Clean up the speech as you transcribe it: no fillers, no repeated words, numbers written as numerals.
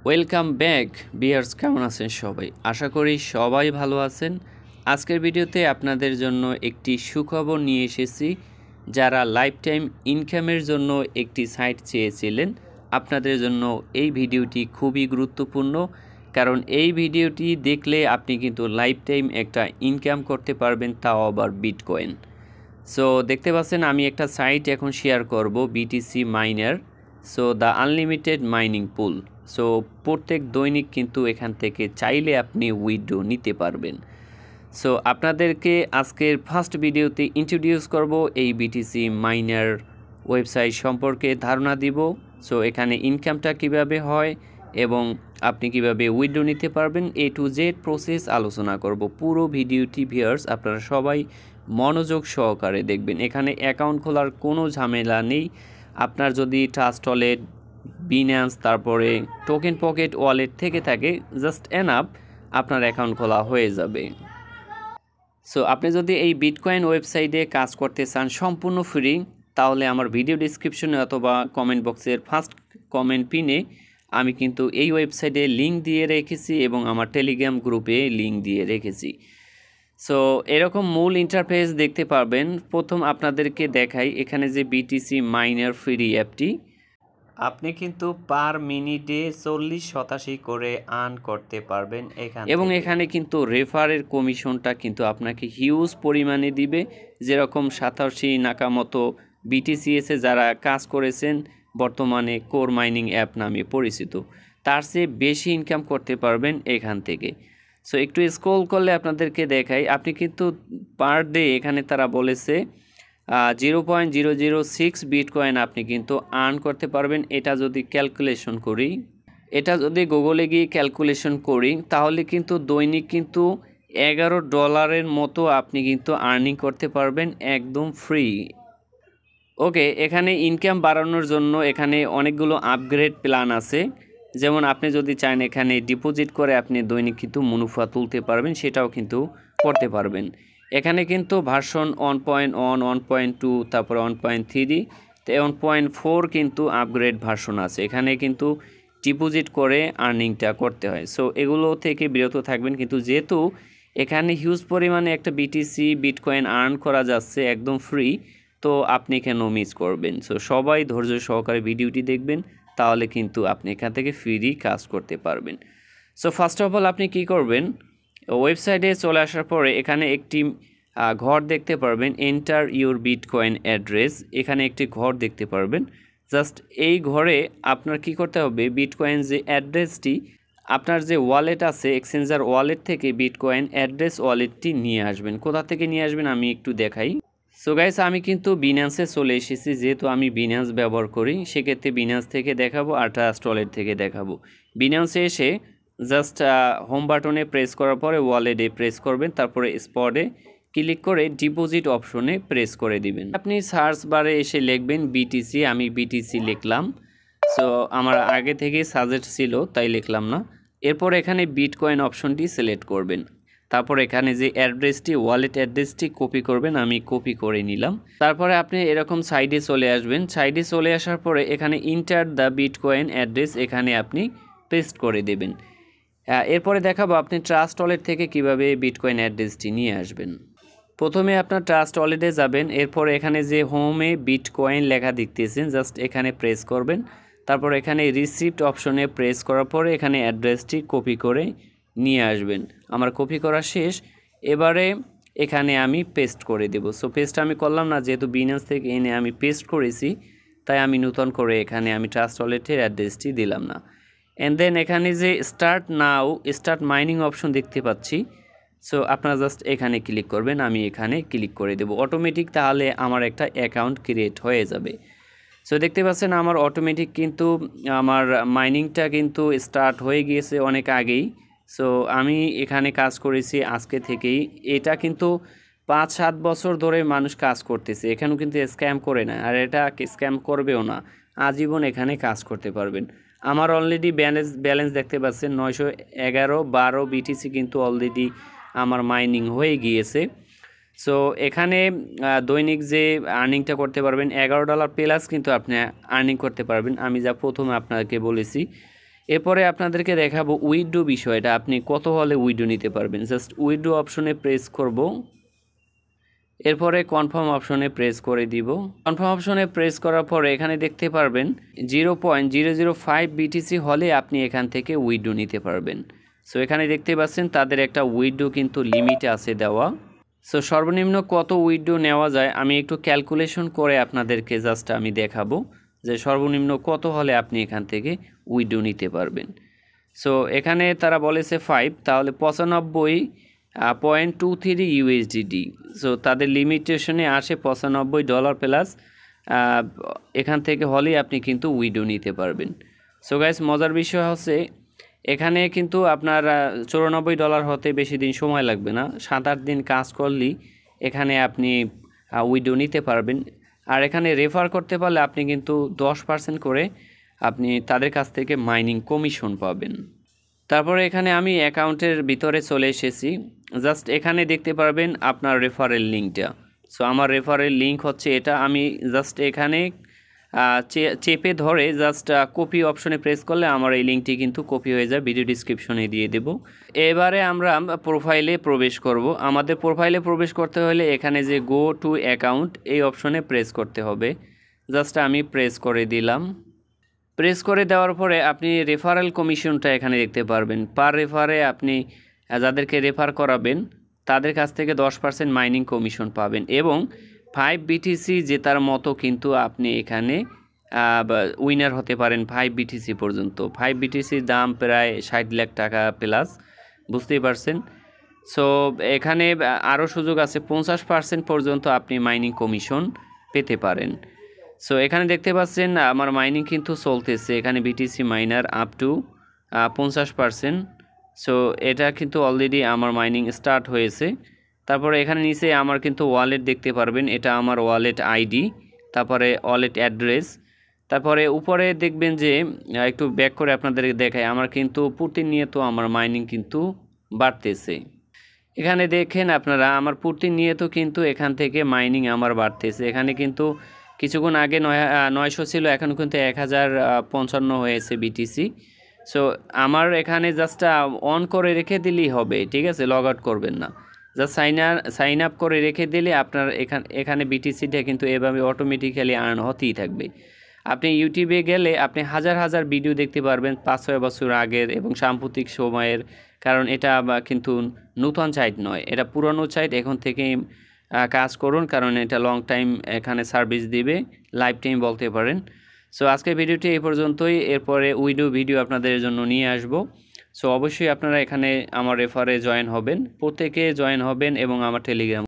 Welcome back বিয়ার্স, কেমন আছেন সবাই? আশা করি সবাই ভালো আছেন। আজকের ভিডিওতে আপনাদের জন্য একটি সুখবর নিয়ে এসেছি। যারা লাইফ টাইম ইনকামের জন্য একটি সাইট চেয়েছিলেন, আপনাদের জন্য এই ভিডিওটি খুবই গুরুত্বপূর্ণ, কারণ এই ভিডিওটি দেখলে আপনি কিন্তু লাইফ টাইম একটা ইনকাম করতে পারবেন, তাও আবার বিটকয়েন। সো দেখতে পাচ্ছেন আমি একটা সাইট এখন শেয়ার করব, BtcMiner। So the unlimited mining pool. So প্রত্যেক দৈনিক কিন্তু এখান থেকে চাইলে আপনি উইথড্র নিতে পারবেন। সো আপনাদেরকে আজকের ফার্স্ট ভিডিওতে ইন্ট্রোডিউস করব এই BtcMiner ওয়েবসাইট সম্পর্কে ধারণা দিব। সো এখানে ইনকামটা কিভাবে হয় এবং আপনি কিভাবে উইথড্র নিতে পারবেন, A to Z প্রসেস আলোচনা করব। পুরো ভিডিওটি ভিউয়ার্স আপনারা সবাই মনোযোগ সহকারে দেখবেন। এখানে অ্যাকাউন্ট খোলার কোনো ঝামেলা নেই। আপনার যদি ট্রাস্ট ওয়ালেট, বিন্যান্স, তারপরে টোকেন পকেট ওয়ালেট থেকে থাকে, জাস্ট এনাফ আপনার অ্যাকাউন্ট খোলা হয়ে যাবে। সো আপনি যদি এই বিটকয়েন ওয়েবসাইটে কাজ করতে চান সম্পূর্ণ ফ্রি, তাহলে আমার ভিডিও ডিসক্রিপশনে অথবা কমেন্ট বক্সের ফার্স্ট কমেন্ট পিনে আমি কিন্তু এই ওয়েবসাইটে লিঙ্ক দিয়ে রেখেছি এবং আমার টেলিগ্রাম গ্রুপে লিঙ্ক দিয়ে রেখেছি। সো এরকম মূল ইন্টারফেস দেখতে পারবেন। প্রথম আপনাদেরকে দেখাই, এখানে যে BtcMiner ফ্রি অ্যাপটি, আপনি কিন্তু পার মিনিটে 40-87 করে আর্ন করতে পারবেন এখানে, এবং এখানে কিন্তু রেফারের কমিশনটা কিন্তু আপনাকে হিউজ পরিমাণে দিবে। যেরকম 87 নাকা মতো BTCS যারা কাজ করেছেন, বর্তমানে কোর মাইনিং অ্যাপ নামে পরিচিত, তার চেয়ে বেশি ইনকাম করতে পারবেন এখান থেকে। সো একটু স্ক্রল করলে আপনাদেরকে দেখাই, আপনি কিন্তু পার ডে এখানে তারা বলেছে 0.006 বিটকয়েন আপনি কিন্তু আর্ন করতে পারবেন। এটা যদি ক্যালকুলেশন করি, এটা যদি গুগলে গিয়ে ক্যালকুলেশন করি, তাহলে কিন্তু দৈনিক কিন্তু $11 মতো আপনি কিন্তু আর্নিং করতে পারবেন একদম ফ্রি। ওকে, এখানে ইনকাম বাড়ানোর জন্য এখানে অনেকগুলো আপগ্রেড প্ল্যান আছে। যেমন আপনি যদি চান এখানে ডিপোজিট করে আপনি দৈনিক কিন্তু মুনাফা তুলতে পারবেন, সেটাও কিন্তু করতে পারবেন। এখানে কিন্তু ভার্সন 1.1, 1.2, তারপর 1.3, 1.4 কিন্তু আপগ্রেড ভার্সন আছে। এখানে কিন্তু ডিপোজিট করে আর্নিংটা করতে হয়। সো এগুলো থেকে বিরত থাকবেন। কিন্তু যেহেতু এখানে হিউজ পরিমাণে একটা বিটকয়েন আর্ন করা যাচ্ছে একদম ফ্রি, তো আপনি কেন মিস করবেন? সো সবাই ধৈর্য সহকারে ভিডিওটি দেখবেন, তাহলে কিন্তু আপনি এখান থেকে ফ্রি কাজ করতে পারবেন। সো ফার্স্ট অফ অল আপনি কি করবেন, ওয়েবসাইটে চলে আসার পরে এখানে একটি ঘর দেখতে পারবেন, এন্টার ইউর বিটকয়েন অ্যাড্রেস। এখানে একটি ঘর দেখতে পারবেন। জাস্ট এই ঘরে আপনার কি করতে হবে, বিটকয়েন যে অ্যাড্রেসটি, আপনার যে ওয়ালেট আছে এক্সচেঞ্জার ওয়ালেট থেকে বিটকয়েন অ্যাড্রেস ওয়ালেটটি নিয়ে আসবেন। কোথা থেকে নিয়ে আসবেন আমি একটু দেখাই। সো গাইস, আমি কিন্তু বিন্যান্সে চলে এসেছি। যেহেতু আমি বিন্যান্স ব্যবহার করি, সেক্ষেত্রে বিন্যান্স থেকে দেখাবো আর ট্রাস্ট ওয়ালেট থেকে দেখাবো। বিন্যান্সে এসে জাস্ট হোম বাটনে প্রেস করার পরে ওয়ালেটে প্রেস করবেন, তারপরে স্পটে ক্লিক করে ডিপোজিট অপশনে প্রেস করে দিবেন। আপনি সার্চ বারে এসে লিখবেন BTC, আমি BTC লিখলাম। সো আমার আগে থেকে সাজেস্ট ছিল তাই লিখলাম না। এরপর এখানে বিটকয়েন অপশনটি সিলেক্ট করবেন, তারপর এখানে যে অ্যাড্রেসটি, ওয়ালেট অ্যাড্রেসটি কপি করবেন, আমি কপি করে নিলাম। তারপরে আপনি এরকম সাইডে চলে আসবেন। সাইডে চলে আসার পরে এখানে ইন্টার দ্য বিটকয়েন অ্যাড্রেস, এখানে আপনি পেস্ট করে দেবেন। এরপরে দেখাবো আপনি ট্রাস্ট ওয়ালেট থেকে কিভাবে বিটকয়েন অ্যাড্রেসটি নিয়ে আসবেন। প্রথমে আপনার ট্রাস্ট ওয়ালেটে যাবেন, এরপর এখানে যে হোমে বিটকয়েন লেখা দেখতেছেন, জাস্ট এখানে প্রেস করবেন। তারপর এখানে রিসিপ্ট অপশনে প্রেস করার পরে এখানে অ্যাড্রেসটি কপি করে নিয়ে আসবেন। আমার কপি করা শেষ, এবারে এখানে আমি পেস্ট করে দেব। সো পেস্ট আমি করলাম না, যেহেতু বিন্যান্স থেকে এনে আমি পেস্ট করেছি, তাই আমি নতুন করে এখানে আমি ট্রাস্ট ওয়ালেটের অ্যাড্রেসটি দিলাম না। অ্যান্ড দেন এখানে যে স্টার্ট মাইনিং অপশন দেখতে পাচ্ছি, সো আপনারা জাস্ট এখানে ক্লিক করবেন, আমি এখানে ক্লিক করে দেব অটোমেটিক, তাহলে আমার একটা অ্যাকাউন্ট ক্রিয়েট হয়ে যাবে। সো দেখতে পাচ্ছেন আমার অটোমেটিক কিন্তু আমার মাইনিংটা কিন্তু স্টার্ট হয়ে গিয়েছে অনেক আগেই। সো আমি এখানে কাজ করেছি আজকে থেকেই। এটা কিন্তু 5-7 বছর ধরে মানুষ কাজ করতেছে, এখানেও কিন্তু স্ক্যাম করে না, আর এটা স্ক্যাম করবেও না। আজীবন এখানে কাজ করতে পারবেন। আমার অলরেডি ব্যালেন্স দেখতে পাচ্ছেন 911 BTC কিন্তু অলরেডি আমার মাইনিং হয়ে গিয়েছে। সো এখানে দৈনিক যে আর্নিংটা করতে পারবেন $11 প্লাস কিন্তু আপনি আর্নিং করতে পারবেন। আমি যা প্রথমে আপনাকে বলেছি, এরপরে আপনাদেরকে দেখাবো উইথড্র বিষয়টা, আপনি কত হলে উইথড্র নিতে পারবেন। জাস্ট উইথড্র অপশনে প্রেস করব, এরপরে কনফার্ম অপশনে প্রেস করে দিব। কনফার্ম অপশনে প্রেস করার পরে এখানে দেখতে পারবেন 0.005 BTC হলে আপনি এখান থেকে উইথড্র নিতে পারবেন। সো এখানে দেখতে পাচ্ছেন তাদের একটা উইথড্র কিন্তু লিমিট আছে দেওয়া। সো সর্বনিম্ন কত উইথড্র নেওয়া যায় আমি একটু ক্যালকুলেশন করে আপনাদেরকে জাস্ট আমি দেখাবো যে সর্বনিম্ন কত হলে আপনি এখান থেকে উইথড্র নিতে পারবেন। সো এখানে তারা বলেছে 5, তাহলে 95.23 USDT। সো তাদের লিমিটেশনে আসে $95 প্লাস এখান থেকে হলেই আপনি কিন্তু উইথড্র নিতে পারবেন। সো গাইস, মজার বিষয় হচ্ছে এখানে কিন্তু আপনার $94 হতে বেশি দিন সময় লাগবে না, 7-8 দিন কাজ করলেই এখানে আপনি উইথড্র নিতে পারবেন। আর এখানে রেফার করতে পারলে আপনি কিন্তু 10% করে আপনি তাদের কাছ থেকে মাইনিং কমিশন পাবেন। তারপরে এখানে আমি অ্যাকাউন্টের ভিতরে চলে এসেছি। জাস্ট এখানে দেখতে পারবেন আপনার রেফারেল লিঙ্কটা। সো আমার রেফারেল লিঙ্ক হচ্ছে এটা, আমি জাস্ট এখানে চেপে ধরে জাস্ট কপি অপশনে প্রেস করলে আমার এই লিঙ্কটি কিন্তু কপি হয়ে যায়, ভিডিও ডিসক্রিপশনে দিয়ে দেব। এবারে আমরা প্রোফাইলে প্রবেশ করব। আমাদের প্রোফাইলে প্রবেশ করতে হলে এখানে যে গো টু অ্যাকাউন্ট এই অপশনে প্রেস করতে হবে। জাস্ট আমি প্রেস করে দিলাম। প্রেস করে দেওয়ার পরে আপনি রেফারেল কমিশনটা এখানে দেখতে পারবেন। পার রেফারে আপনি যাদেরকে রেফার করাবেন তাদের কাছ থেকে 10% মাইনিং কমিশন পাবেন এবং 5 BTC জেতার মতো কিন্তু আপনি এখানে উইনার হতে পারেন 5 BTC পর্যন্ত। 5 BTCর দাম প্রায় 60 লাখ টাকা প্লাস, বুঝতেই পারছেন। সো এখানে আরও সুযোগ আছে, 50% পর্যন্ত আপনি মাইনিং কমিশন পেতে পারেন। সো এখানে দেখতে পাচ্ছেন আমার মাইনিং কিন্তু চলতেছে, এখানে BtcMiner আপ টু 50%। সো এটা কিন্তু অলরেডি আমার মাইনিং স্টার্ট হয়েছে। তারপরে এখানে নিচে আমার কিন্তু ওয়ালেট দেখতে পারবেন, এটা আমার ওয়ালেট আইডি, তারপরে ওয়ালেট অ্যাড্রেস। তারপরে উপরে দেখবেন যে একটু ব্যাক করে আপনাদের দেখায়, আমার কিন্তু প্রতিনিয়ত আমার মাইনিং কিন্তু বাড়তেছে। এখানে দেখেন আপনারা আমার প্রতিনিয়ত কিন্তু এখান থেকে মাইনিং আমার বাড়তেছে। এখানে কিন্তু কিছুক্ষণ আগে 900 ছিল, এখন কিন্তু 1055 হয়েছে BTC। সো আমার এখানে জাস্ট অন করে রেখে দিলেই হবে, ঠিক আছে, লগ আউট করবেন না। জাস্ট সাইন আপ করে রেখে দিলে আপনার এখানে BTCটা কিন্তু এভাবে অটোমেটিক্যালি আর্ন হতেই থাকবে। আপনি ইউটিউবে গেলে আপনি হাজার হাজার ভিডিও দেখতে পারবেন 5-6 বছর আগের এবং সাম্প্রতিক সময়ের, কারণ এটা কিন্তু নতুন সাইট নয়, এটা পুরনো সাইট। এখন থেকে কাজ করুন, কারণ এটা লং টাইম এখানে সার্ভিস দিবে, লাইফ টাইম বলতে পারেন। সো আজকের ভিডিওটি এই পর্যন্তই, এরপরে ভিডিও আপনাদের জন্য নিয়ে আসব। সো অবশ্যই আপনারা এখানে আমার রেফারে জয়েন হবেন, প্রত্যেকে জয়েন হবেন এবং আমার টেলিগ্রাম